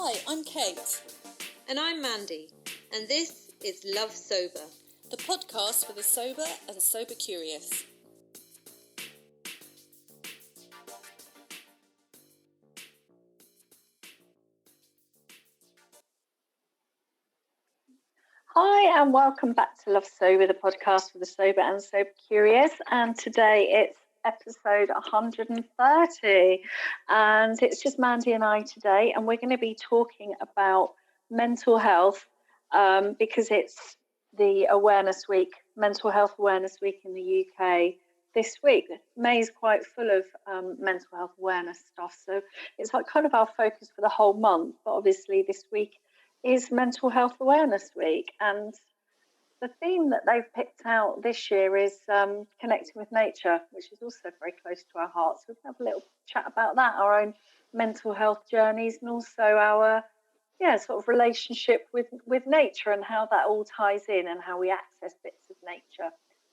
Hi, I'm Kate. And I'm Mandy, and this is Love Sober, the podcast for the sober and sober curious. Hi, and welcome back to Love Sober, the podcast for the sober and sober curious. And today it's episode 130, and it's just Mandy and I today, and we're going to be talking about mental health because it's the Awareness Week, Mental Health Awareness Week in the UK this week. May is quite full of mental health awareness stuff, so it's like kind of our focus for the whole month, but obviously this week is Mental Health Awareness Week, and the theme that they've picked out this year is connecting with nature, which is also very close to our hearts. So we can have a little chat about that, our own mental health journeys, and also our sort of relationship with nature and how that all ties in and how we access bits of nature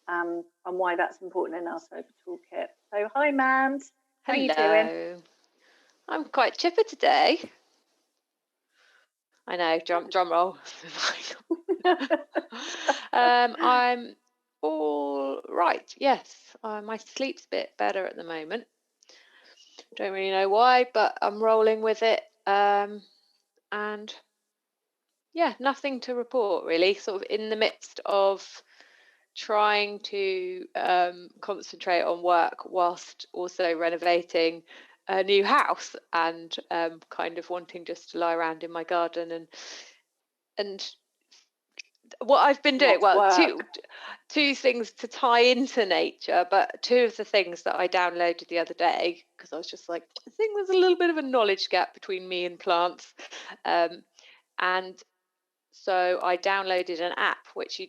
and why that's important in our sober toolkit. So hi, Mand. How are you doing? I'm quite chipper today. I know, drum roll. I'm all right, yes. My sleep's a bit better at the moment. Don't really know why, but I'm rolling with it. And yeah, nothing to report really. Sort of in the midst of trying to concentrate on work whilst also renovating a new house and kind of wanting just to lie around in my garden and what I've been doing, two things to tie into nature, but two of the things that I downloaded the other day, because I was just like, I think there's a little bit of a knowledge gap between me and plants. And so I downloaded an app, which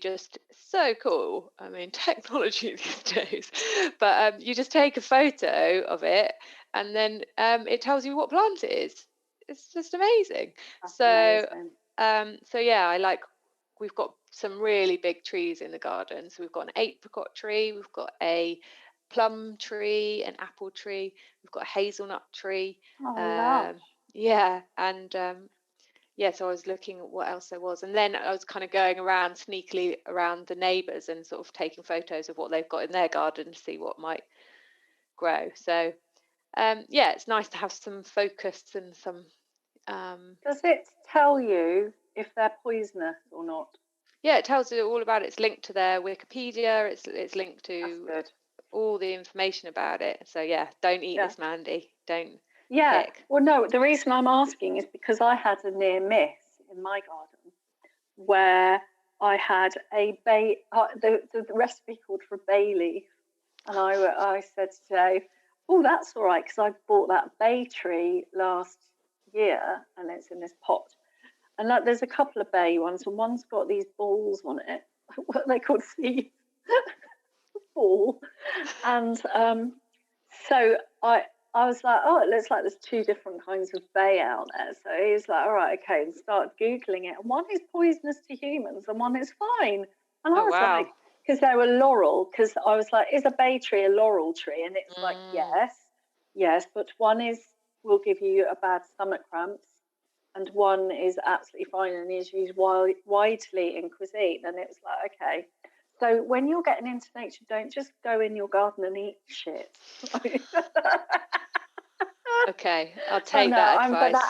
so cool. I mean, technology these days, but you just take a photo of it and then it tells you what plant it is. It's just amazing. That's amazing. So yeah, we've got some really big trees in the garden. So we've got an apricot tree, we've got a plum tree, an apple tree, we've got a hazelnut tree. Yeah, and so I was looking at what else there was, and then I was kind of going around sneakily around the neighbours and sort of taking photos of what they've got in their garden to see what might grow. So it's nice to have some focus and some. Does it tell you if they're poisonous or not? Yeah, it tells you all about it. It's linked to their Wikipedia. It's linked to all the information about it. So yeah, don't eat this, Mandy. Don't. Yeah. Pick. Well, no. The reason I'm asking is because I had a near miss in my garden where I had a bay. The recipe called for bay leaf, and I said to Dave, "Oh, that's all right," because I bought that bay tree last year, and it's in this pot. And there's a couple of bay ones, and one's got these balls on it. What are they called? Seeds. Ball. And so I was like, oh, it looks like there's two different kinds of bay out there. So he's like, all right, okay, and start Googling it. And one is poisonous to humans and one is fine. And I was like, because they were laurel, because I was like, is a bay tree a laurel tree? And it's like, yes, but one will give you a bad stomach cramps and one is absolutely fine and is used widely in cuisine. And it was like, okay. So when you're getting into nature, don't just go in your garden and eat shit. Okay, I'll take that advice. But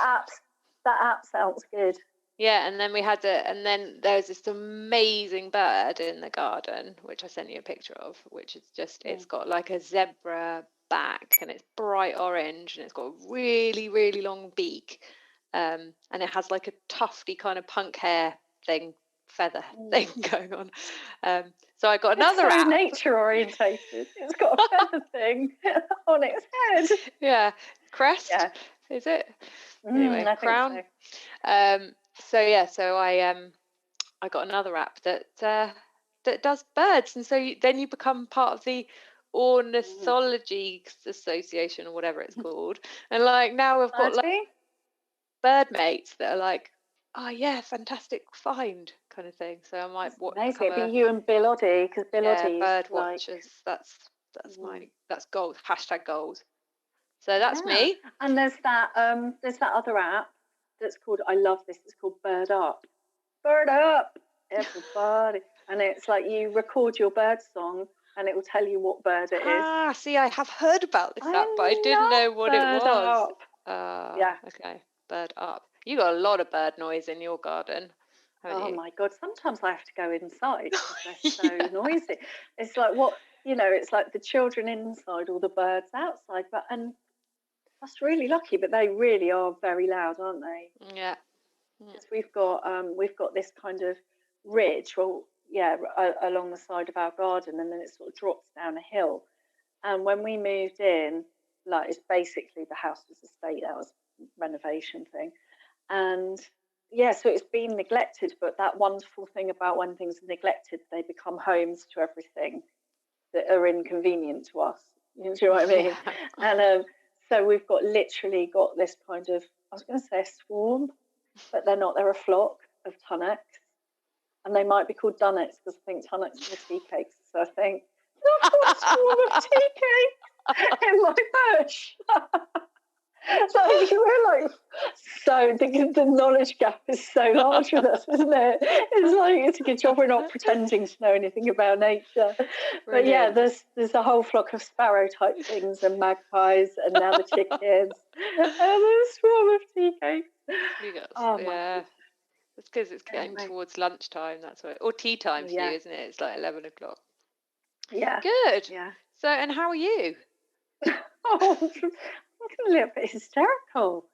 that app sounds good. Yeah, and then there's this amazing bird in the garden, which I sent you a picture of, which is just, it's got like a zebra back and it's bright orange and it's got a really, really long beak. And it has like a tufty kind of punk hair feather thing going on. So I got another app. Nature orientated. It's got a feather thing on its head. Yeah, crest. Yeah. Is it? Anyway, I crown. Think so. So I got another app that does birds, and so then you become part of the Ornithology Association or whatever it's called, and like now we've got like bird mates that are like, oh yeah, fantastic find kind of thing. So I might it'd be you and Bill Oddie, because Bill Oddie bird watchers. That's that's goals. #goals. So that's me. And there's that other app that's called, I love this, it's called Bird Up. Bird up, everybody. And it's like you record your bird song and it will tell you what bird it is. See, I have heard about this app, but I didn't know what it Bird was. Up. Yeah. Okay, Bird Up. You got a lot of bird noise in your garden, haven't Oh you? my God, sometimes I have to go inside because they're so noisy. It's like it's like the children inside or the birds outside. And that's really lucky, but they really are very loud, aren't they? Yeah. Because we've got this kind of ridge, along the side of our garden, and then it sort of drops down a hill. And when we moved in, like, it's basically the house was a state house renovation thing, and yeah, so it's been neglected. But that wonderful thing about when things are neglected, they become homes to everything that are inconvenient to us. You know what I mean? Yeah. And so we've literally got this kind of, I was going to say a swarm, but they're not. They're a flock of tunnocks, and they might be called dunnocks because I think tunnocks are tea cakes. So I think look, a swarm of tea cakes in my bush. So you realise, so the knowledge gap is so large with us, isn't it? It's like it's a good job we're not pretending to know anything about nature. But yeah, there's a whole flock of sparrow type things and magpies, and now the chickens, and a swarm of tea cakes. Yeah, it's because it's getting towards lunchtime. That's why, or tea time for you, isn't it? It's like 11 o'clock. Yeah. Good. Yeah. So, and how are you? Oh, I'm a little bit hysterical.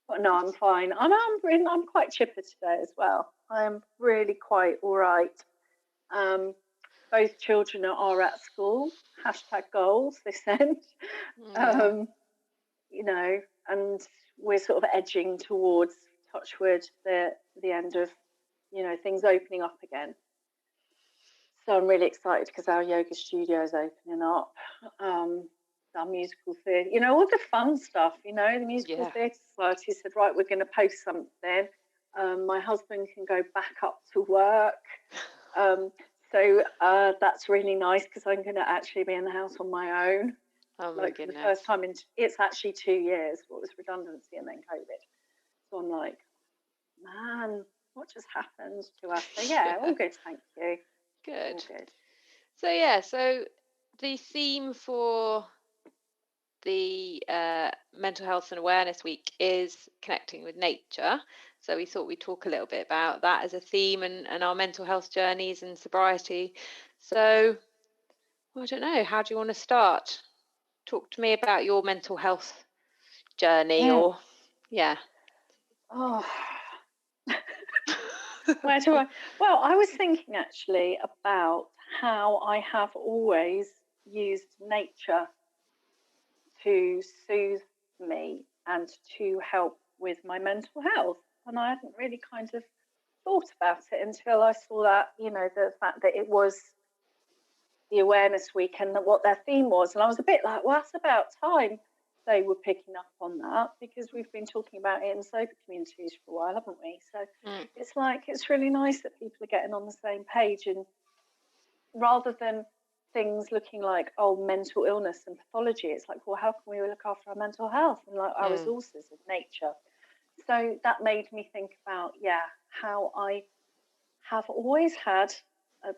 But no, I'm fine. I'm quite chipper today as well. I am really quite all right. Both children are at school. #goals this end. You know, and we're sort of edging towards, touch wood, the end of, things opening up again. So I'm really excited because our yoga studio is opening up. Our musical theatre, all the fun stuff, the Musical Theatre Society said, right, we're going to post something. My husband can go back up to work. So that's really nice because I'm going to actually be in the house on my own. Oh my like goodness. For the first time it's actually 2 years. What was redundancy and then COVID. So I'm like, man, what just happened to us? So yeah, all good, thank you. Good. All good. So the theme for the Mental Health and Awareness Week is connecting with nature. So we thought we'd talk a little bit about that as a theme and our mental health journeys and sobriety. So, I don't know, how do you want to start? Talk to me about your mental health journey Oh. Where do I? Well, I was thinking actually about how I have always used nature to soothe me and to help with my mental health. And I hadn't really kind of thought about it until I saw that, the fact that it was the Awareness Week and what their theme was. And I was a bit like, well, that's about time they were picking up on that, because we've been talking about it in sober communities for a while, haven't we? So it's like, it's really nice that people are getting on the same page, and rather than things looking like, mental illness and pathology, it's like, well, how can we look after our mental health and like our resources of nature? So that made me think about, how I have always had, I'm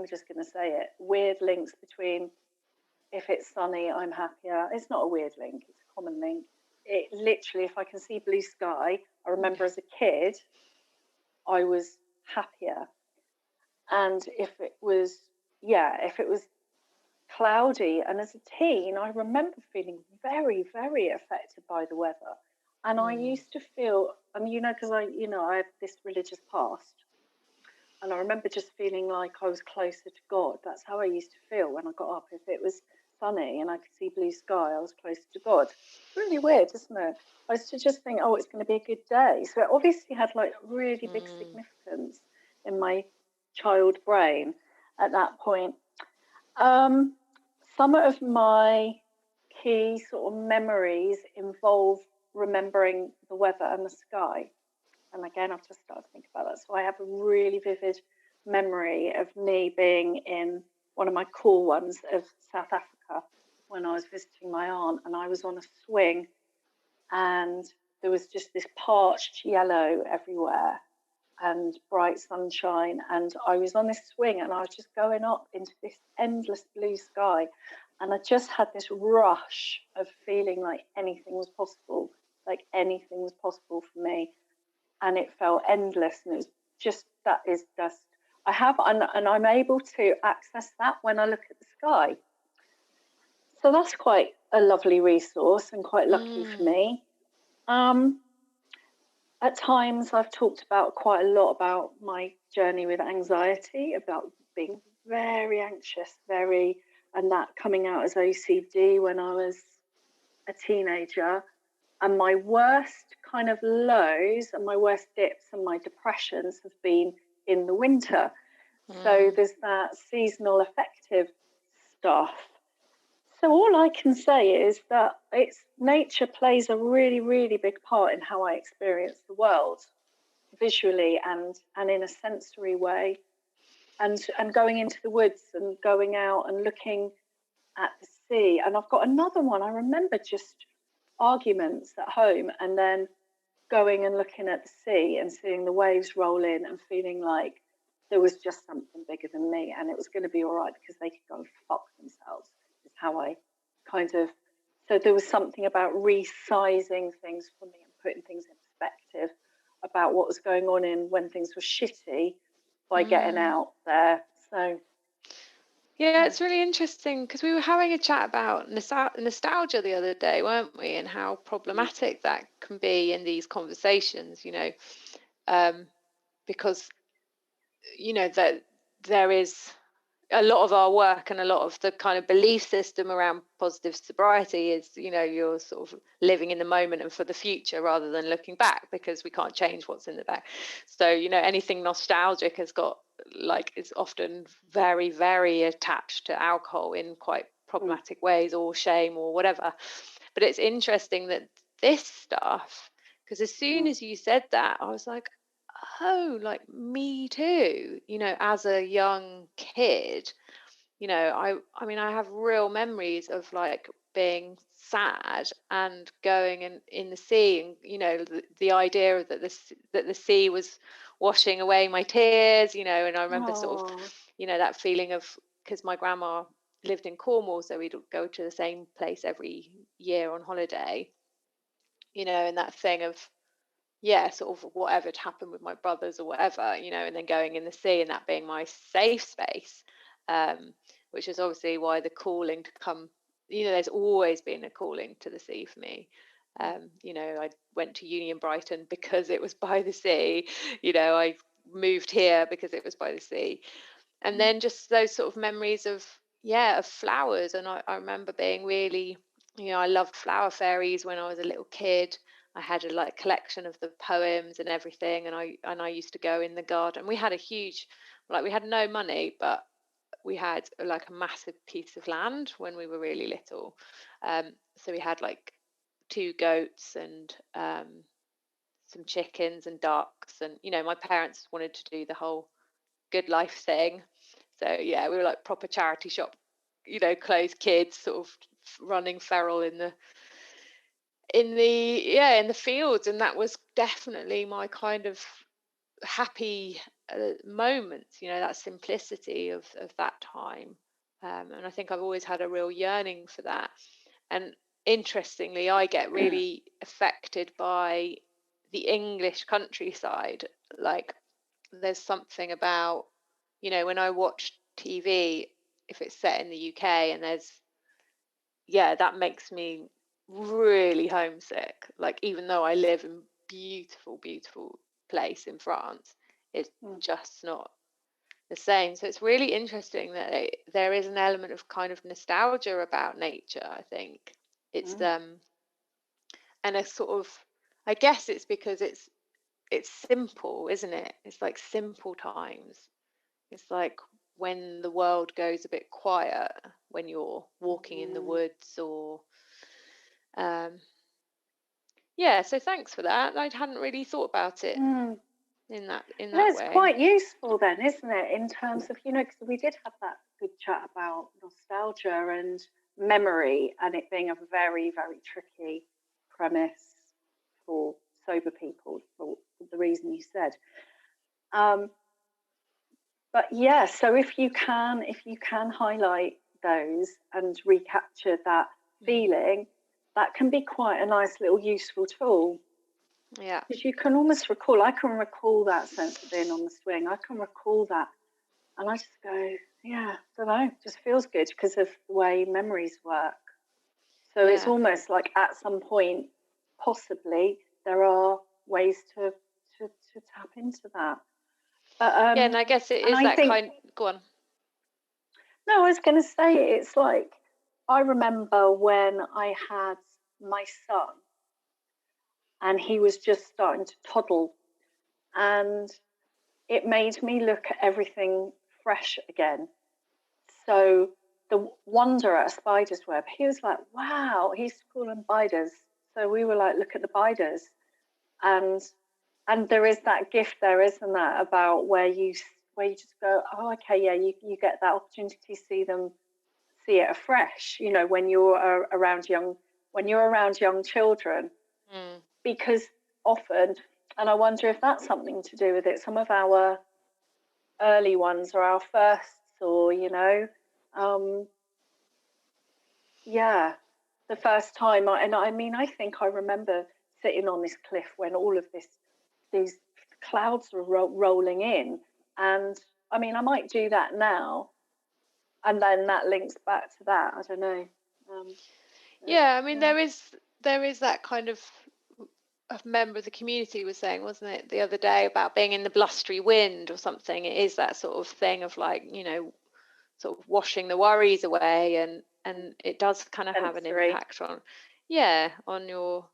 just going to say it, weird links between, if it's sunny, I'm happier. It's not a weird link, it's a common link. It literally, if I can see blue sky, I remember as a kid, I was happier. And if it was cloudy, and as a teen, I remember feeling very, very affected by the weather. And I used to feel, because I have this religious past, and I remember just feeling like I was closer to God. That's how I used to feel when I got up. If it was sunny and I could see blue sky, I was closer to God. It's really weird, isn't it? I used to just think, it's going to be a good day. So it obviously had like really big significance in my child brain at that point. Some of my key sort of memories involve remembering the weather and the sky. And again, I've just started to think about that. So I have a really vivid memory of me being in one of my cool ones of South Africa when I was visiting my aunt, and I was on a swing, and there was just this parched yellow everywhere and bright sunshine, and I was on this swing and I was just going up into this endless blue sky, and I just had this rush of feeling like anything was possible, for me, and it felt endless, and it was just I have, and I'm able to access that when I look at the sky. So that's quite a lovely resource and quite lucky for me. At times I've talked about quite a lot about my journey with anxiety, about being very anxious, and that coming out as OCD when I was a teenager. And my worst kind of lows and my worst dips and my depressions have been in the winter. So there's that seasonal affective stuff. So all I can say is that nature plays a really, really big part in how I experience the world, visually and in a sensory way. And going into the woods and going out and looking at the sea. And I've got another one. I remember just arguments at home and then going and looking at the sea and seeing the waves roll in and feeling like there was just something bigger than me and it was going to be all right because they could go and fuck themselves, is how I kind of. So there was something about resizing things for me and putting things in perspective about what was going on in when things were shitty by getting out there. So yeah, it's really interesting because we were having a chat about nostalgia the other day, weren't we? And how problematic that can be in these conversations, because, that there is a lot of our work and a lot of the kind of belief system around positive sobriety is, you're sort of living in the moment and for the future rather than looking back, because we can't change what's in the back. So, anything nostalgic has got it's often very, very attached to alcohol in quite problematic ways, or shame or whatever. But it's interesting that this stuff, because as soon as you said that, I was like, oh, like me too, as a young kid, I mean, I have real memories of like being sad and going in the sea, and the idea that the sea was washing away my tears, and I remember sort of that feeling of, because my grandma lived in Cornwall, so we'd go to the same place every year on holiday, and that thing of, sort of whatever had happened with my brothers or whatever, and then going in the sea and that being my safe space, which is obviously why the calling to come, there's always been a calling to the sea for me. I went to uni in Brighton because it was by the sea, I moved here because it was by the sea. And then just those sort of memories of flowers. And I remember being really, I loved flower fairies when I was a little kid. I had a collection of the poems and everything, and I used to go in the garden. We had a huge, we had no money, but we had a massive piece of land when we were really little. So we had 2 goats and some chickens and ducks, and my parents wanted to do the whole good life thing. So we were proper charity shop, clothed kids, sort of running feral in the fields, and that was definitely my kind of happy moments, that simplicity of that time, and I think I've always had a real yearning for that. And interestingly, I get really affected by the English countryside. There's something about, when I watch TV, if it's set in the UK, and that makes me really homesick. Even though I live in beautiful place in France, it's just not the same. So it's really interesting that there is an element of kind of nostalgia about nature. I think it's and a sort of, I guess it's because it's simple, isn't it? It's like simple times. It's like when the world goes a bit quiet, when you're walking in the woods, or so thanks for that. I hadn't really thought about it in that It's way. quite useful then, isn't it, in terms of, because we did have that good chat about nostalgia and memory, and it being a very, very tricky premise for sober people for the reason you said. But yeah, so if you can highlight those and recapture that feeling, that can be quite a nice little useful tool. Yeah. Because you can almost recall, I can recall that sense of being on the swing. I can recall that. And I just go, yeah, I don't know, just feels good because of the way memories work. So it's almost like at some point, possibly, there are ways to tap into that. But, yeah, and I guess it is that kind. Go on. No, I was going to say, it's like, I remember when I had my son and he was just starting to toddle, and it made me look at everything fresh again. So the wonder at a spider's web, he was like, wow, he used to call them biders. So we were like, look at the biders. And there is that gift there, isn't that, about where you just go, oh, okay, yeah, you get that opportunity to see it afresh, you know, when you're around young children, because often, and I wonder if that's something to do with it, some of our early ones are our firsts, or, you know, yeah, the first time. I think I remember sitting on this cliff when all of these clouds were rolling in, and I mean, I might do that now, and then that links back to that. I don't know. Yeah, I mean, there is that kind of, a member of the community was saying, wasn't it, the other day, about being in the blustery wind or something. It is that sort of thing of, like, you know, sort of washing the worries away, and it does kind of have an impact on your,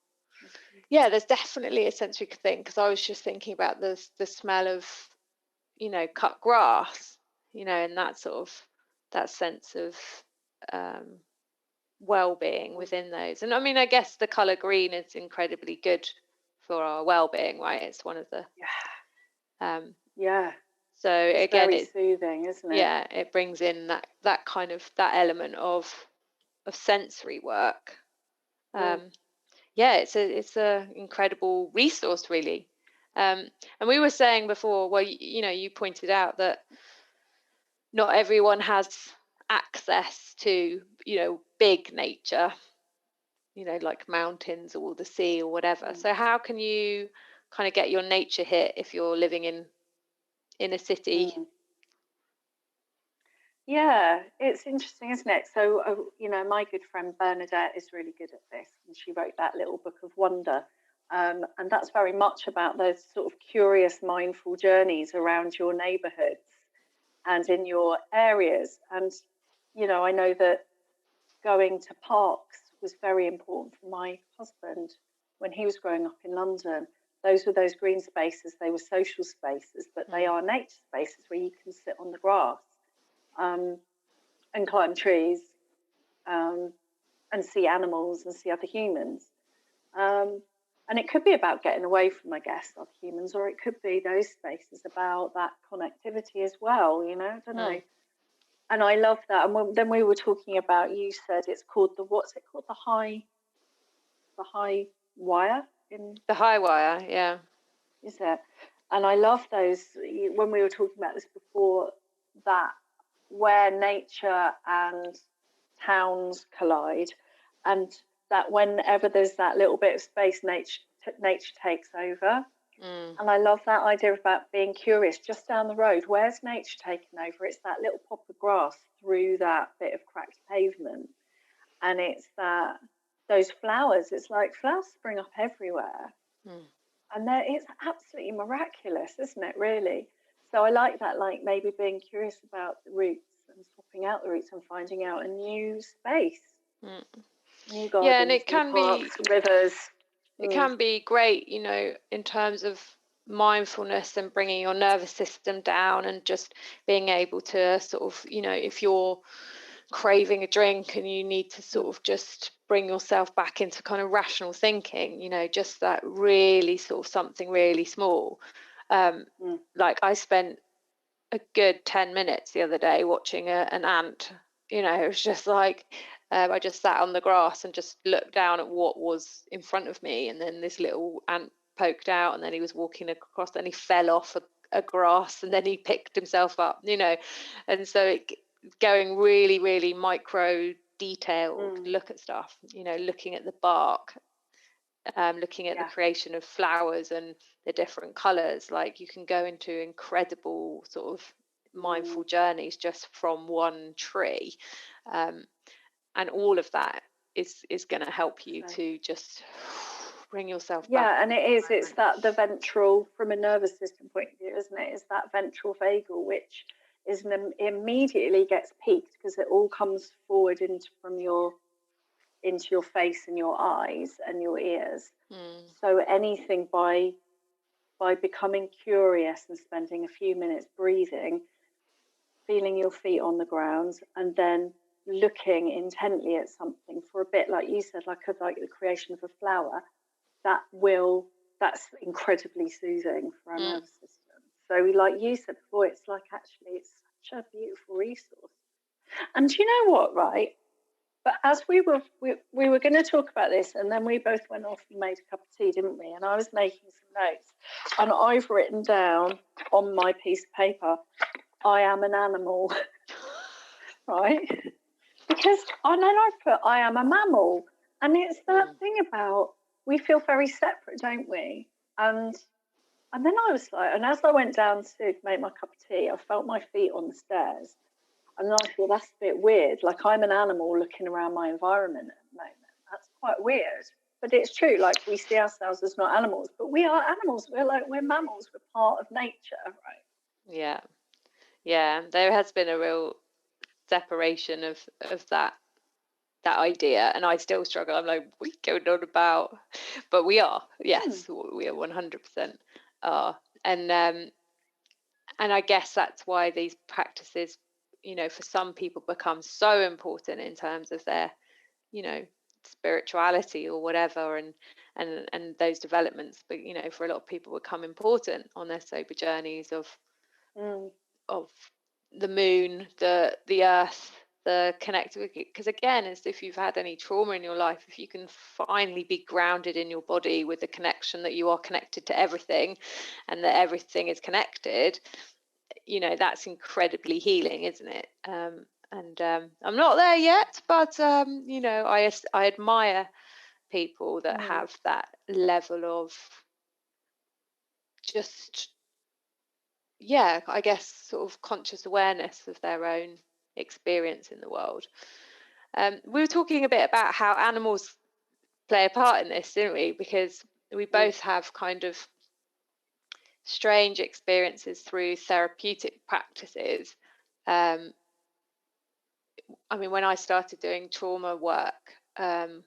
there's definitely a sensory thing, because I was just thinking about the smell of, you know, cut grass, you know, and that sort of, that sense of well-being within those. And I mean, I guess the color green is incredibly good for our well-being, right? It's one of the so it's again, very soothing, isn't it? Yeah, it brings in that kind of, that element of sensory work. It's a incredible resource, really. And we were saying before, well, you know, you pointed out that not everyone has access to, you know, big nature, you know, like mountains or the sea or whatever. So how can you kind of get your nature hit if you're living in a city? Yeah, it's interesting, isn't it? So, you know, my good friend Bernadette is really good at this, and she wrote that little book of wonder. And that's very much about those sort of curious, mindful journeys around your neighborhoods and in your areas. And, you know, I know that going to parks was very important for my husband when he was growing up in London. Those were those green spaces. They were social spaces, but they are nature spaces where you can sit on the grass and climb trees and see animals and see other humans. And it could be about getting away from, I guess, other humans, or it could be those spaces about that connectivity as well, you know, I don't know. And I love that. And then we were talking about, you said it's called what's it called? The high wire? The high wire, yeah. Is it? And I love those, when we were talking about this before, that where nature and towns collide, and that whenever there's that little bit of space, nature takes over. And I love that idea about being curious. Just down the road, where's nature taken over? It's that little pop of grass through that bit of cracked pavement, and it's those flowers. It's like flowers spring up everywhere, and it's absolutely miraculous, isn't it? Really. So I like that, like maybe being curious about the roots and swapping out the roots and finding out a new space, new gardens, and it can parks, rivers. It can be great, you know, in terms of mindfulness and bringing your nervous system down, and just being able to sort of, you know, if you're craving a drink and you need to sort of just bring yourself back into kind of rational thinking, you know, just that really sort of something really small. Like I spent a good 10 minutes the other day watching an ant, you know, it was just like, I just sat on the grass and just looked down at what was in front of me, and then this little ant poked out, and then he was walking across, and he fell off a grass, and then he picked himself up, and so going really, really micro detailed look at stuff, looking at the bark, looking at the creation of flowers and the different colors. Like, you can go into incredible sort of mindful journeys just from one tree, and all of that is going to help you to just bring yourself back. And it's that the ventral, from a nervous system point of view, isn't it? It's that ventral vagal, which is immediately gets peaked because it all comes forward into your face and your eyes and your ears. So anything by becoming curious and spending a few minutes breathing, feeling your feet on the ground, and then looking intently at something for a bit, like you said, like the creation of a flower, that's incredibly soothing for our nervous system. So like you said before, it's such a beautiful resource. And you know what, right? But as we were going to talk about this, and then we both went off and made a cup of tea, didn't we? And I was making some notes, and I've written down on my piece of paper, I am an animal, right? Because, and then I put, I am a mammal. And it's that thing about, we feel very separate, don't we? And then I was like, and as I went down to make my cup of tea, I felt my feet on the stairs. And I thought, that's a bit weird. Like, I'm an animal looking around my environment at the moment. That's quite weird. But it's true. Like, we see ourselves as not animals, but we are animals. We're mammals. We're part of nature, right? Yeah. Yeah. There has been a real separation of that idea, and I still struggle. I'm like, what are you going on about? But we are. Yes, we are 100% are. And I guess that's why these practices, for some people become so important in terms of their, spirituality or whatever, and those developments. But, for a lot of people become important on their sober journeys of the moon, the earth, the connectivity. Because again, as if you've had any trauma in your life, if you can finally be grounded in your body with the connection that you are connected to everything, and that everything is connected, that's incredibly healing, isn't it? And I'm not there yet, but I admire people that have that level of just, I guess, sort of conscious awareness of their own experience in the world. We were talking a bit about how animals play a part in this, didn't we? Because we both have kind of strange experiences through therapeutic practices. I mean, when I started doing trauma work, and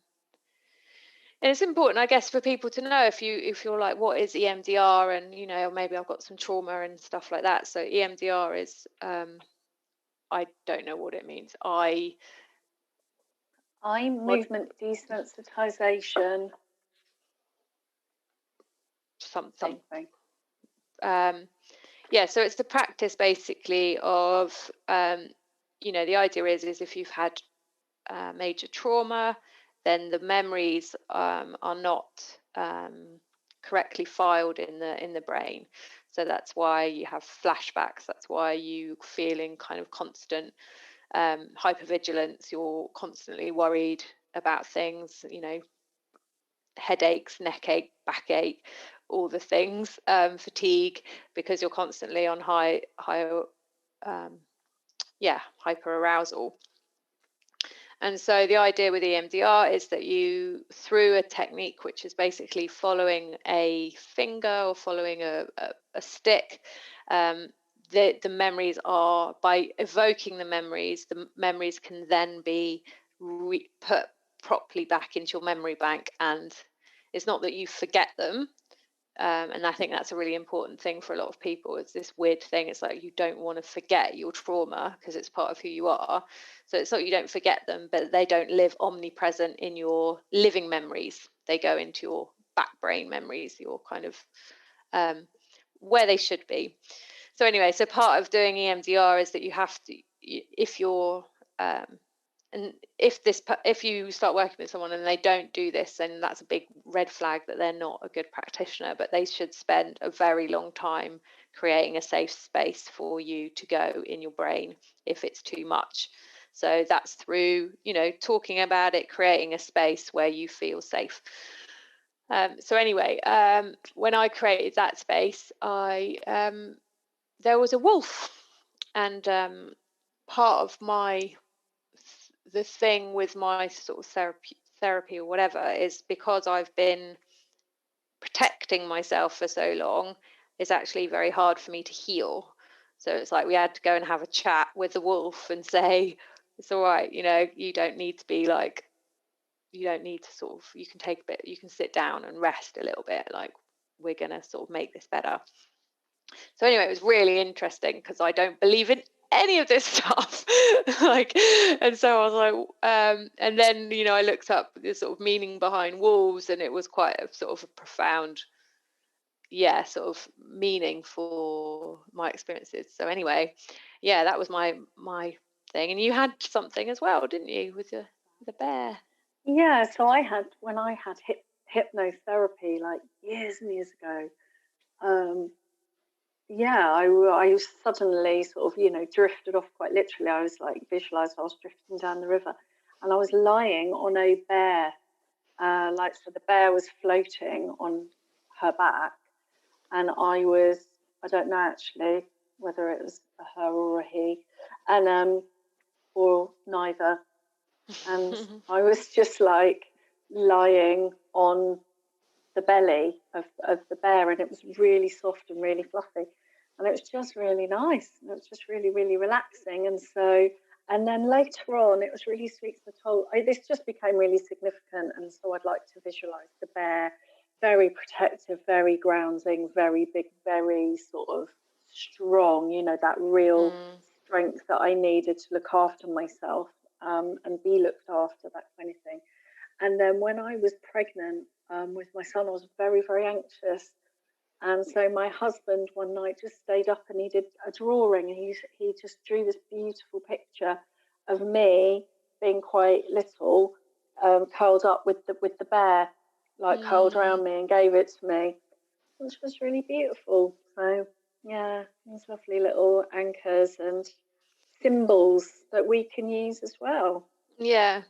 it's important, I guess, for people to know, if you're like, what is EMDR? And maybe I've got some trauma and stuff like that. So EMDR is, I don't know what it means. Eye movement desensitization. Something. So it's the practice basically of, the idea is if you've had major trauma, then the memories are not correctly filed in the brain. So that's why you have flashbacks. That's why you feeling kind of constant hypervigilance. You're constantly worried about things, headaches, neck ache, backache, all the things, fatigue, because you're constantly on hyper arousal. And so the idea with EMDR is that you, through a technique which is basically following a finger or following a stick, the memories are, by evoking the memories can then be put properly back into your memory bank. And it's not that you forget them. And I think that's a really important thing for a lot of people. It's this weird thing. It's like, you don't want to forget your trauma because it's part of who you are. So it's not you don't forget them, but they don't live omnipresent in your living memories. They go into your back brain memories, your kind of where they should be. So anyway, so part of doing EMDR is that you have to, if you're and if you start working with someone and they don't do this, then that's a big red flag that they're not a good practitioner. But they should spend a very long time creating a safe space for you to go in your brain if it's too much. So that's through, talking about it, creating a space where you feel safe. So anyway, when I created that space, there was a wolf, and part of the thing with my sort of therapy or whatever is because I've been protecting myself for so long, it's actually very hard for me to heal. So it's like we had to go and have a chat with the wolf and say, it's all right, you don't need to be like, you don't need to sort of, you can take a bit, you can sit down and rest a little bit, like we're going to sort of make this better. So anyway, it was really interesting because I don't believe in any of this stuff. And so I was like, and then, I looked up the sort of meaning behind wolves, and it was quite a sort of a profound, sort of meaning for my experiences. So anyway, that was my thing. And you had something as well, didn't you, with the bear? Yeah, so when I had hypnotherapy like years and years ago, I suddenly sort of, drifted off quite literally. I was like visualized I was drifting down the river, and I was lying on a bear, so the bear was floating on her back, and I don't know actually whether it was a her or a he, and or neither. And I was just like lying on the belly of the bear, and it was really soft and really fluffy, and it was just really nice. It was just really, really relaxing. And then later on, it was really sweet. So this just became really significant, and so I'd like to visualize the bear, very protective, very grounding, very big, very sort of strong, that real strength that I needed to look after myself, and be looked after, that kind of thing. And then when I was pregnant with my son, I was very, very anxious. And so my husband one night just stayed up and he did a drawing. He just drew this beautiful picture of me being quite little, curled up with the bear, like curled around me, and gave it to me, which was really beautiful. So yeah, these lovely little anchors and symbols that we can use as well. And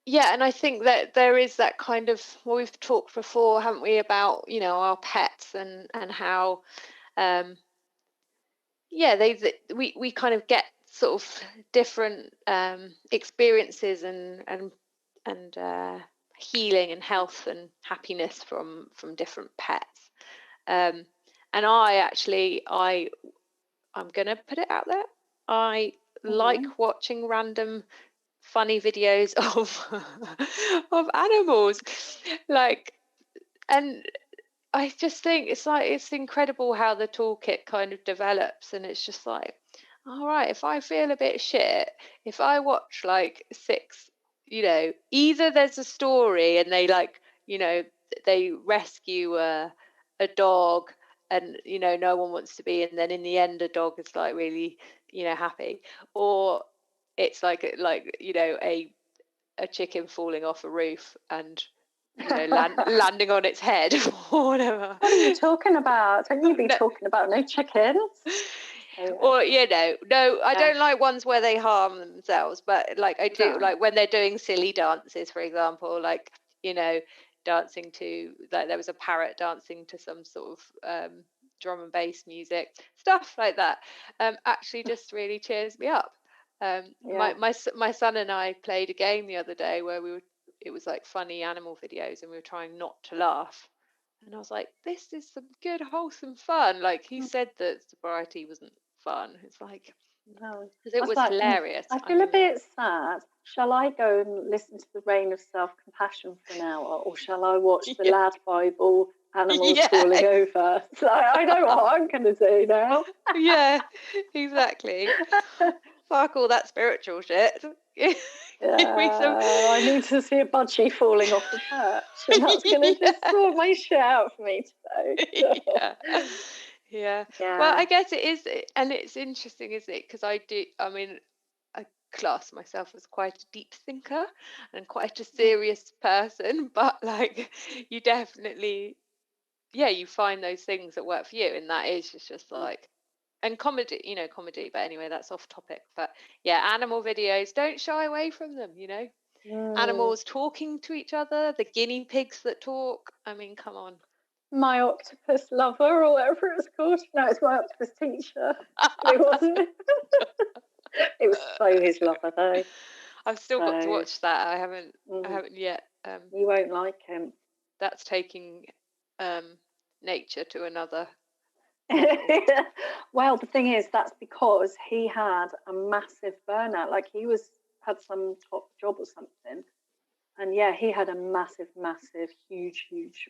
and I think that there is that kind of, well, we've talked before, haven't we, about our pets and how we kind of get sort of different experiences and healing and health and happiness from different pets. And I'm gonna put it out there, I like watching random funny videos of animals, and I just think it's incredible how the toolkit kind of develops, and it's just like, all right, if I feel a bit shit, if I watch like 6, either there's a story and they rescue a dog, and no one wants to be, and then in the end a dog is like really happy, or it's like a chicken falling off a roof and landing on its head or whatever. What are you talking about? Don't you be talking about no chickens? Or no, I don't like ones where they harm themselves, but like I do like when they're doing silly dances, for example, like dancing to, like there was a parrot dancing to some sort of drum and bass music, stuff like that actually just really cheers me up. My son and I played a game the other day where it was like funny animal videos, and we were trying not to laugh, and I was like, this is some good wholesome fun. Like he said that sobriety wasn't fun. It's like, no, because it was like, hilarious. I feel a bit sad. Shall I go and listen to the Reign of Self-Compassion for an hour, or shall I watch the Lad Bible animals falling over? So I know what I'm going to do now. Yeah, exactly. Fuck all that spiritual shit. I need to see a budgie falling off the perch, and that's going to just sort my shit out for me today. Yeah. Yeah. Well, I guess it is, and it's interesting, isn't it? Because I class myself as quite a deep thinker and quite a serious person, but like you definitely, yeah, you find those things that work for you, and that is just like, and comedy, comedy. But anyway, that's off topic. But yeah, animal videos, don't shy away from them. Animals talking to each other, the guinea pigs that talk. I mean, come on. My octopus lover, or whatever it was called. No, it's my octopus teacher. But it wasn't. It was so his lover, though. I've still got to So, watch that. I haven't yet. You won't like him. That's taking nature to another. Well, the thing is, that's because he had a massive burnout. Like had some top job or something. And yeah, he had a massive, huge,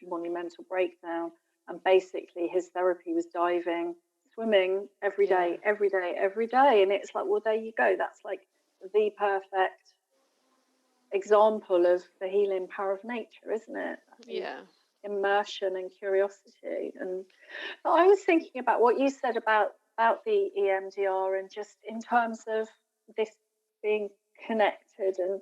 monumental breakdown. And basically his therapy was diving, swimming every day. And it's like, well, there you go. That's like the perfect example of the healing power of nature, isn't it? Yeah. Immersion and curiosity. But I was thinking about what you said about the EMDR, and just in terms of this being connected, and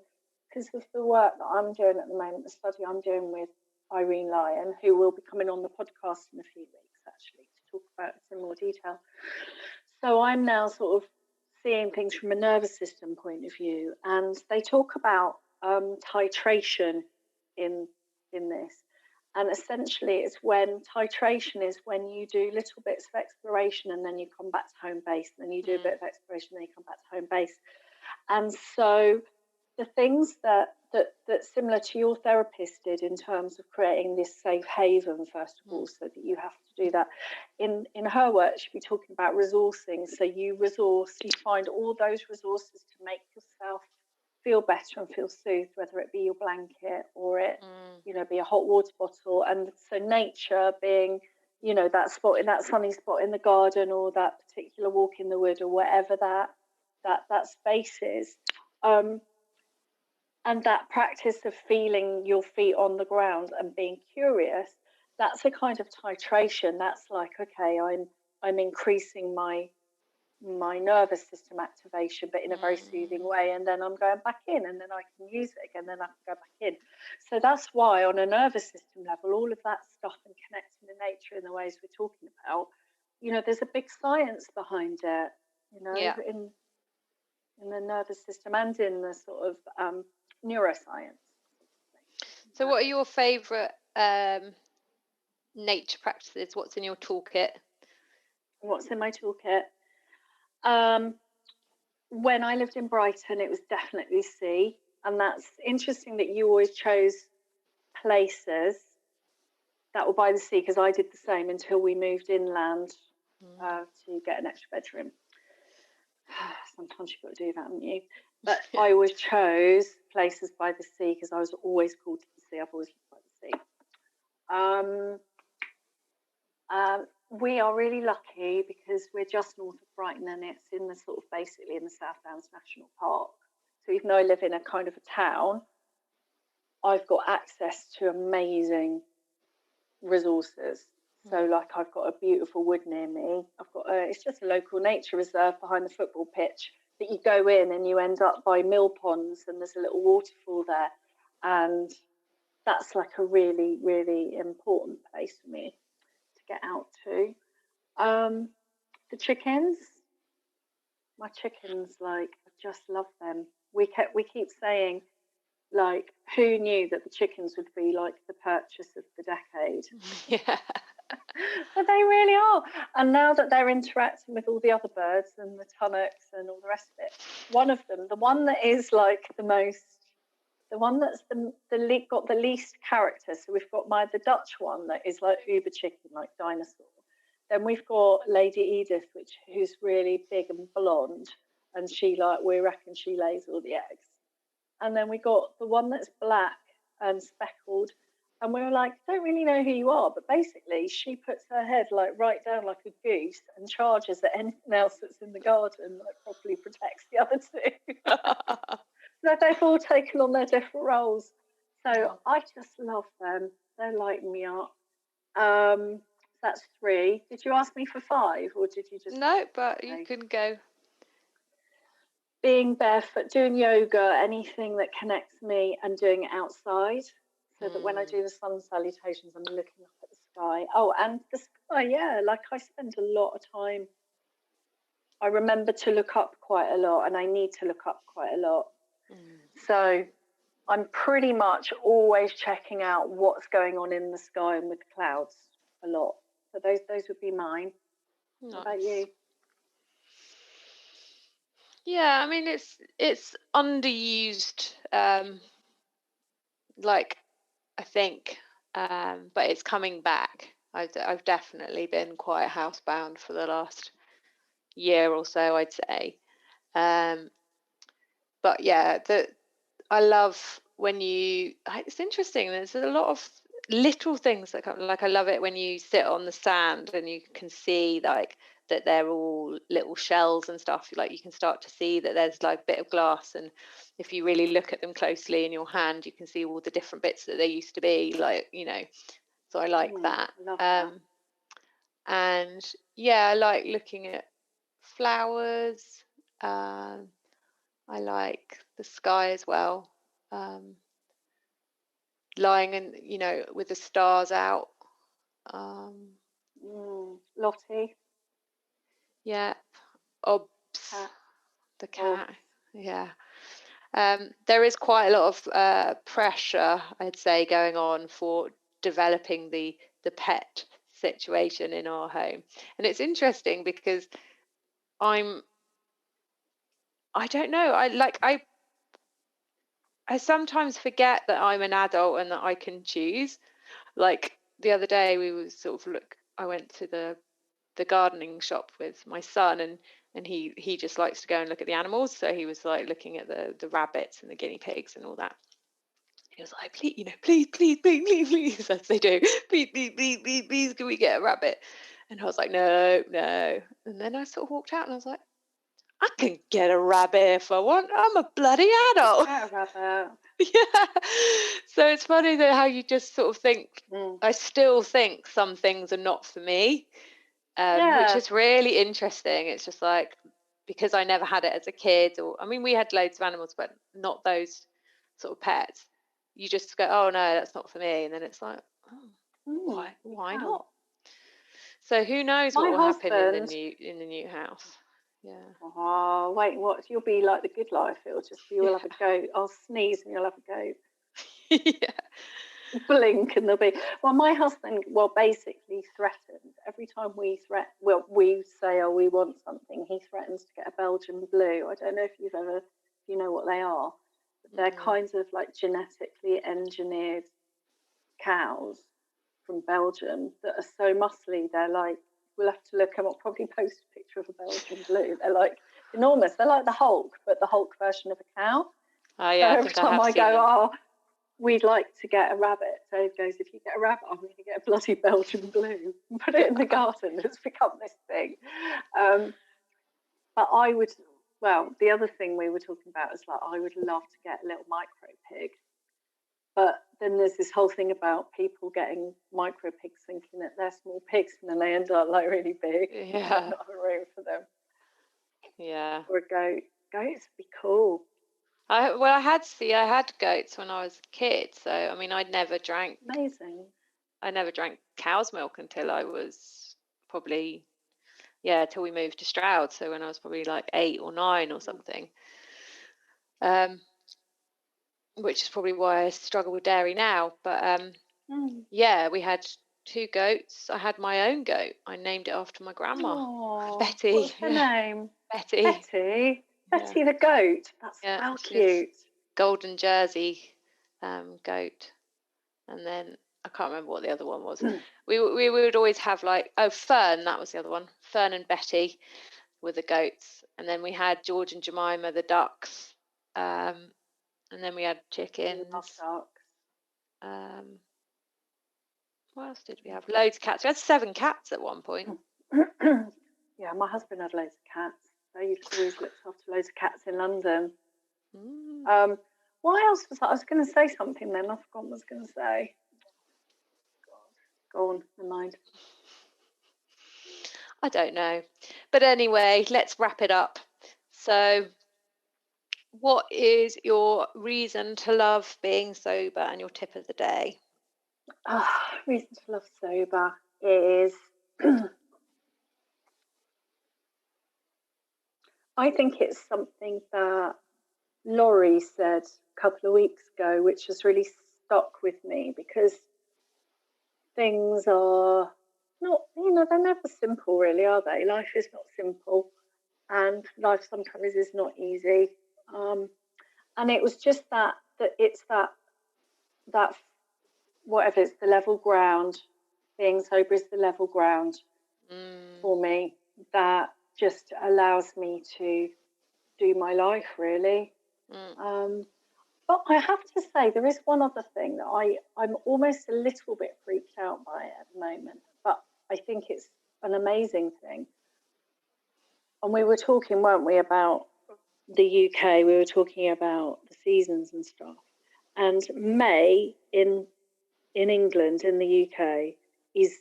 because of the work that I'm doing at the moment, the study I'm doing with Irene Lyon, who will be coming on the podcast in a few weeks, actually, to talk about it in more detail. So I'm now sort of seeing things from a nervous system point of view, and they talk about titration in this. And essentially, it's when titration is when you do little bits of exploration and then you come back to home base, and then you do a bit of exploration and then you come back to home base. And so the things that similar to your therapist did in terms of creating this safe haven, first of all, so that you have to do that. In her work, she'll be talking about resourcing. So you find all those resources to make yourself feel better and feel soothed, whether it be your blanket or it, be a hot water bottle. And so nature being, that sunny spot in the garden, or that particular walk in the wood, or whatever that space is. And that practice of feeling your feet on the ground and being curious, that's a kind of titration. That's like, okay, I'm increasing my nervous system activation, but in a very soothing way, and then I'm going back in, and then I can use it again, then I can go back in. So that's why on a nervous system level, all of that stuff and connecting to nature in the ways we're talking about, there's a big science behind it, in the nervous system and in the sort of neuroscience. So what are your favourite nature practices? What's in your toolkit? What's in my toolkit? When I lived in Brighton, it was definitely sea. And that's interesting that you always chose places that were by the sea, because I did the same until we moved inland to get an extra bedroom. Sometimes you've got to do that, haven't you? But I always chose places by the sea because I was always called to the sea. I've always lived by the sea. We are really lucky because we're just north of Brighton, and it's in the sort of basically in the South Downs National Park. So even though I live in a kind of a town, I've got access to amazing resources. So like I've got a beautiful wood near me. It's just a local nature reserve behind the football pitch that you go in and you end up by mill ponds, and there's a little waterfall there. And that's like a really, really important place for me to get out to. The chickens, my chickens, like, I just love them. We keep saying, like, who knew that the chickens would be like the purchase of the decade? Yeah. But they really are. And now that they're interacting with all the other birds and the tunnocks and all the rest of it, one of them, the one that is like the one that's got the least character. So we've got the Dutch one that is like uber chicken, like dinosaur. Then we've got Lady Edith, who's really big and blonde, and we reckon she lays all the eggs. And then we got the one that's black and speckled, and we were like, don't really know who you are, but basically she puts her head like right down like a goose and charges at anything else that's in the garden, like properly protects the other two. So they've all taken on their different roles. So I just love them. They light me up. that's 3. Did you ask me for 5, or did you just? No, but you Okay. can go. Being barefoot, doing yoga, anything that connects me, and doing it outside, so that when I do the sun salutations, I'm looking up at the sky. Oh, and the sky, yeah, like I spend a lot of time. I remember to look up quite a lot, and I need to look up quite a lot. So I'm pretty much always checking out what's going on in the sky and with the clouds a lot. So those would be mine. Nice. What about you? Yeah, I mean it's underused, like I think, but it's coming back. I've definitely been quite housebound for the last year or so, I'd say. But yeah, I love when it's interesting. There's a lot of little things that come. Like I love it when you sit on the sand and you can see like that they're all little shells and stuff. Like you can start to see that there's like a bit of glass, and if you really look at them closely in your hand, you can see all the different bits that they used to be. Like so I like that. I love that. And yeah, I like looking at flowers. I like the sky as well. Lying in, with the stars out. Lottie. Yeah. Obs. Cat. The cat. Yeah. There is quite a lot of pressure, I'd say, going on for developing the pet situation in our home. And it's interesting because I don't know. I sometimes forget that I'm an adult and that I can choose. Like the other day, we were sort of I went to the gardening shop with my son, and he just likes to go and look at the animals. So he was like looking at the rabbits and the guinea pigs and all that. He was like, please, please, as they do, please, can we get a rabbit? And I was like, no. And then I sort of walked out and I was like, I can get a rabbit if I want. I'm a bloody adult. Get a rabbit. Yeah. So it's funny that how you just sort of think, I still think some things are not for me, which is really interesting. It's just like, because I never had it as a kid, or, I mean, we had loads of animals, but not those sort of pets. You just go, oh no, that's not for me. And then it's like, why not? So who knows what will happen in the new house. Yeah. Oh, wait, what? You'll be like the Good Life. You'll have a goat. I'll sneeze and you'll have a goat. Yeah. Blink and there'll be. Well, my husband, basically threatened every time we say, oh, we want something. He threatens to get a Belgian Blue. I don't know if you know what they are. But they're kinds of like genetically engineered cows from Belgium that are so muscly. They're like, we'll have to look. I'll probably post a picture of a Belgian Blue. They're like enormous. They're like the Hulk, but the Hulk version of a cow. Oh yeah, so every time I go, we'd like to get a rabbit. Dave goes, if you get a rabbit, I'm going to get a bloody Belgian Blue and put it in the garden. It's become this thing. But I would, the other thing we were talking about is like, I would love to get a little micro pig. But then there's this whole thing about people getting micro pigs thinking that they're small pigs, and then they end up like really big. Yeah. Not a room for them. Yeah. Or a goat. Goats would be cool. I had goats when I was a kid. So I mean, I never drank cow's milk until I was probably, till we moved to Stroud. So when I was probably like 8 or 9 or something. Which is probably why I struggle with dairy now. But we had 2 goats. I had my own goat. I named it after my grandma, Betty. What's her name? Betty. Betty the goat. That's cute. Golden Jersey goat. And then I can't remember what the other one was. We would always have like, Fern, that was the other one. Fern and Betty were the goats. And then we had George and Jemima, the ducks. And then we had chickens. What else did we have? Loads of cats. We had 7 cats at one point. Yeah, my husband had loads of cats. They always looked after loads of cats in London. What else was that? I was going to say something then. I forgot what I was going to say. God. Go on, never mind. I don't know. But anyway, let's wrap it up. So, what is your reason to love being sober and your tip of the day? Reason to love sober is I think it's something that Laurie said a couple of weeks ago, which has really stuck with me, because things are not, they're never simple, really, are they? Life is not simple, and life sometimes is not easy. And it was just that it's that whatever, it's the level ground. Being sober is the level ground for me that just allows me to do my life, really. But I have to say, there is one other thing that I'm almost a little bit freaked out by at the moment, but I think it's an amazing thing. And we were talking, weren't we, about the UK? We were talking about the seasons and stuff. And May in England, in the UK, is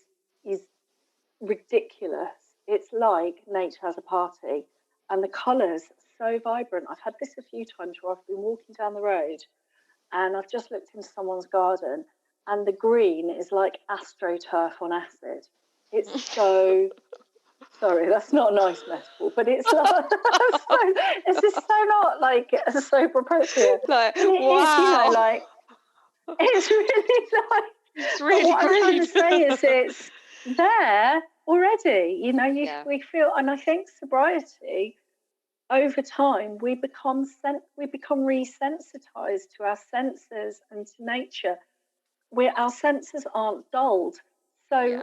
ridiculous. It's like nature has a party, and the colours are so vibrant. I've had this a few times where I've been walking down the road and I've just looked into someone's garden, and the green is like AstroTurf on acid. It's so sorry, that's not a nice metaphor, but it's like it's just so not like sober appropriate. Like, It wow. is, like it's really like it's really what green. I'm trying to say is it's there already. We feel, and I think sobriety, over time, we become resensitized to our senses and to nature. Our senses aren't dulled, so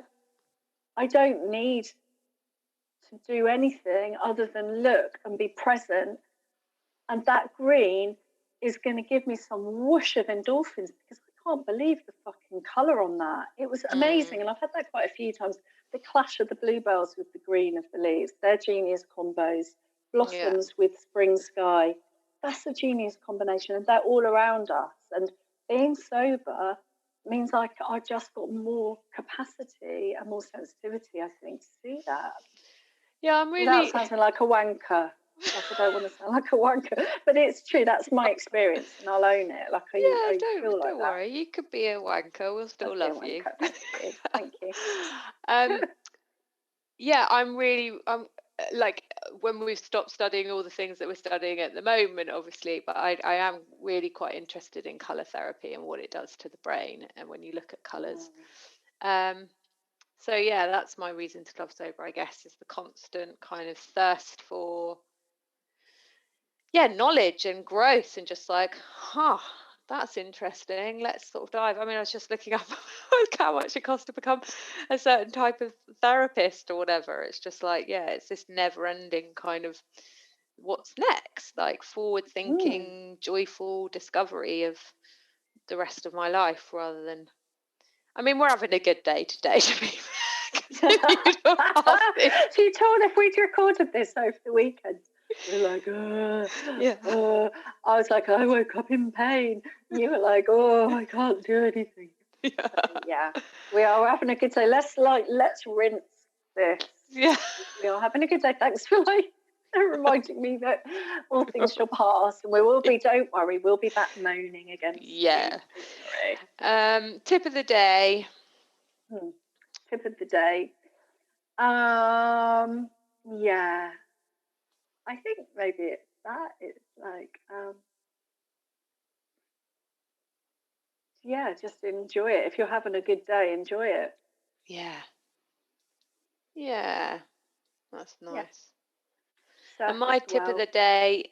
I don't need to do anything other than look and be present, and that green is going to give me some whoosh of endorphins, because I can't believe the fucking colour on that. It was amazing, and I've had that quite a few times. The clash of the bluebells with the green of the leaves, they're genius combos. Blossoms with spring sky, that's a genius combination, and they're all around us. And being sober means I just got more capacity and more sensitivity, I think, to see that. Yeah, I'm really... Without sounding like a wanker. Like, I don't want to sound like a wanker, but it's true. That's my experience, and I'll own it. Like, don't worry. You could be a wanker. We'll still love you. Thank you. I'm like, when we've stopped studying all the things that we're studying at the moment, obviously, but I am really quite interested in colour therapy and what it does to the brain, and when you look at colours. So yeah, that's my reason to love sober, I guess, is the constant kind of thirst for knowledge and growth, and just like, that's interesting, let's sort of dive. I mean, I was just looking up how much it costs to become a certain type of therapist or whatever. It's just like, it's this never-ending kind of what's next, like forward thinking, joyful discovery of the rest of my life, rather than, I mean, we're having a good day today, to be so you told, if we'd recorded this over the weekend, we're like, I was like, I woke up in pain. You were like, I can't do anything. We are having a good day. Let's rinse this. We are having a good day. Thanks for reminding me that all things shall pass, and we will be, don't worry, we'll be back moaning again. Tip of the day. Tip of the day. I think maybe it's that. It's like, just enjoy it. If you're having a good day, enjoy it. That's nice. And my tip of the day,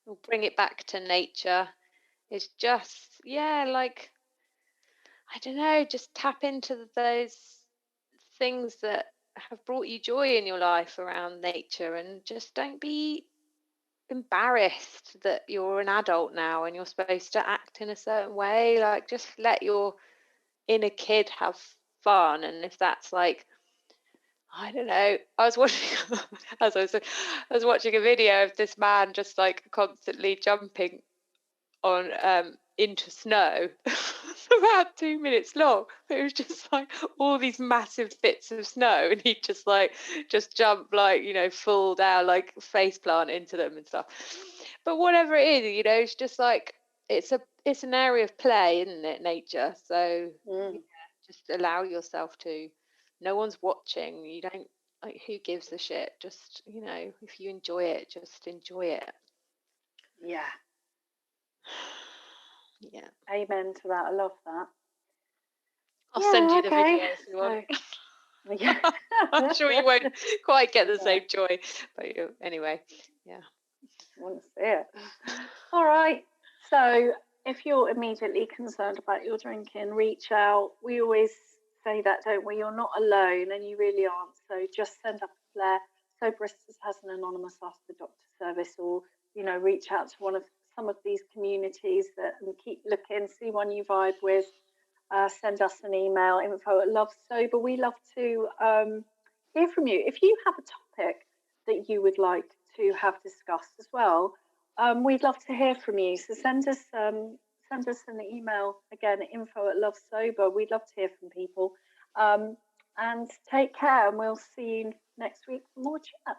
we'll bring it back to nature, is just, like, I don't know, just tap into those things that have brought you joy in your life around nature, and just don't be embarrassed that you're an adult now and you're supposed to act in a certain way. Like, just let your inner kid have fun. And if that's like, I don't know, I was watching a video of this man just like constantly jumping on into snow. about 2 minutes long. It was just like all these massive bits of snow, and he'd just jump like, fall down, like face plant into them and stuff. But whatever it is, it's just like it's an area of play, isn't it? Nature. So just allow yourself to. No one's watching. You don't, like, who gives a shit? Just, if you enjoy it, just enjoy it. Yeah. Yeah. Amen to that. I love that. I'll send you the video if you want. Yeah. I'm sure you won't quite get the same joy, but anyway, yeah. I want to see it. All right. So if you're immediately concerned about your drinking, reach out. We always say that, don't we? You're not alone, and you really aren't. So just send up a flare. Soberistas has an anonymous Ask the Doctor service, or reach out to some of these communities and keep looking. See one you vibe with. Send us an email, info@lovesober. We love to hear from you. If you have a topic that you would like to have discussed as well, we'd love to hear from you. So send us an email, again, info@lovesober. We'd love to hear from people. And take care, and we'll see you next week for more chat.